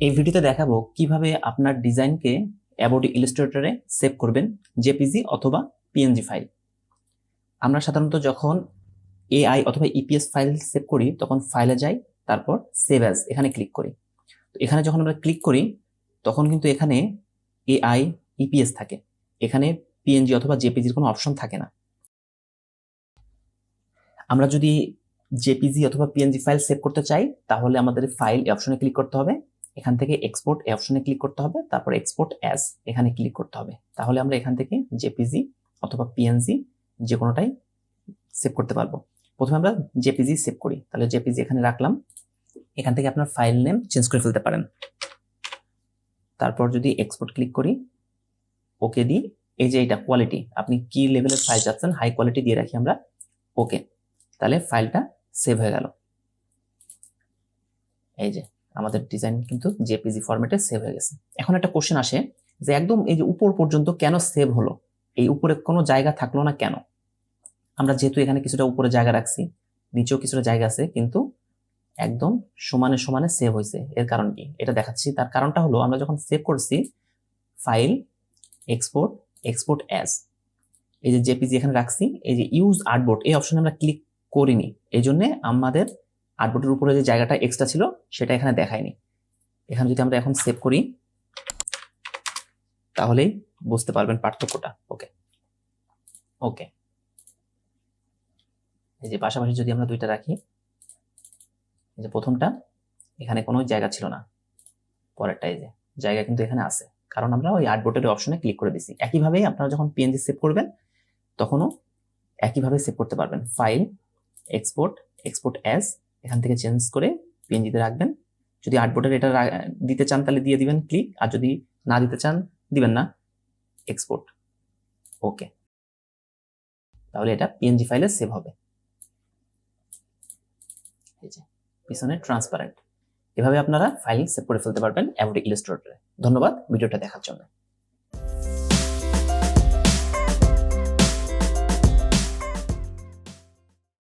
এই ভিডিওতে দেখাবো কিভাবে আপনার ডিজাইনকে অ্যাবাউট ইলাস্ট্রেটরে সেভ করবেন, জেপিজি অথবা পিএনজি ফাইল। আমরা সাধারণত যখন এআই অথবা ইপিএস ফাইল সেভ করি তখন ফাইলে যাই, তারপর সেভ অ্যাজ এখানে ক্লিক করি। তো এখানে যখন আমরা ক্লিক করি তখন কিন্তু এখানে এআই ইপিএস থাকে, এখানে পিএনজি অথবা জেপিজির কোনো অপশন থাকে না। আমরা যদি জেপিজি অথবা পিএনজি ফাইল সেভ করতে চাই তাহলে আমাদের ফাইল এই অপশনে ক্লিক করতে হবে, এখান থেকে এক্সপোর্ট এই অপশনে ক্লিক করতে হবে, তারপর এক্সপোর্ট অ্যাজ এখানে ক্লিক করতে হবে। তাহলে আমরা এখান থেকে জেপিজি অথবা পিএনজি যে কোনোটাই সেভ করতে পারবো। প্রথমে আমরা জেপিজি সেভ করি, তাহলে জেপিজি এখানে রাখলাম। এখান থেকে আপনার ফাইল নেম চেঞ্জ করে ফেলতে পারেন। তারপর যদি এক্সপোর্ট ক্লিক করি, ওকে দিই, এই যে এটা কোয়ালিটি, আপনি কি লেভেলের ফাইল চাচ্ছেন, হাই কোয়ালিটি দিয়ে রাখি আমরা, ওকে। তাহলে ফাইলটা সেভ হয়ে গেল। এই যে আমাদের ডিজাইন কিন্তু জেপিজি ফরম্যাটে সেভ হয়ে গেছে। এখন একটা কোশ্চেন আসে যে একদম এই যে উপর পর্যন্ত কেন সেভ হলো, এই উপরে কোনো জায়গা থাকলো না কেন? আমরা যেহেতু এখানে কিছুটা উপরে জায়গা রাখছি, নিচেও কিছুটা জায়গা আছে, কিন্তু একদম সমানে সমানে সেভ হয়েছে। এর কারণ কি এটা দেখাচ্ছি। তার কারণটা হলো আমরা যখন সেভ করছি ফাইল এক্সপোর্ট এক্সপোর্ট অ্যাজ, এই যে জেপিজি এখানে রাখছি, এই যে ইউজ আর্টবোর্ড এই অপশনে আমরা ক্লিক করিনি, এই জন্য আমাদের আর্টবোর্ডের উপরে যে জায়গাটা এক্সট্রা ছিল সেটা এখানে দেখায়নি। এখানে যদি আমরা এখন সেভ করি তাহলেই বুঝতে পারবেন পার্থক্যটা। ওকে ওকে, এই যে পাশাপাশি যদি আমরা দুইটা রাখি, এই যে প্রথমটা এখানে কোনো জায়গা ছিল না, পরেরটা এই যে জায়গা কিন্তু এখানে আছে, কারণ আমরা ওই আর্টবোর্ডের অপশনে ক্লিক করে দিছি। একইভাবেই আপনারা যখন পিএনজি সেভ করবেন তখনও একইভাবে সেভ করতে পারবেন। ফাইল এক্সপোর্ট এক্সপোর্ট অ্যাজ এখান থেকে চেঞ্জ করে পিএনজিতে রাখবেন। যদি আর্টবোর্ডের এটা দিতে চান তাহলে দিয়ে দিবেন ক্লিক, আর যদি না দিতে চান দিবেন না, এক্সপোর্ট ওকে। তাহলে এটা পিএনজি ফাইলে সেভ হবে। এই যে পিছনে ট্রান্সপারেন্ট। এভাবে আপনারা ফাইল সেভ করে ফেলতে পারবেন অ্যাবাউট ইলাস্ট্রেটরে। ধন্যবাদ ভিডিওটা দেখার জন্য।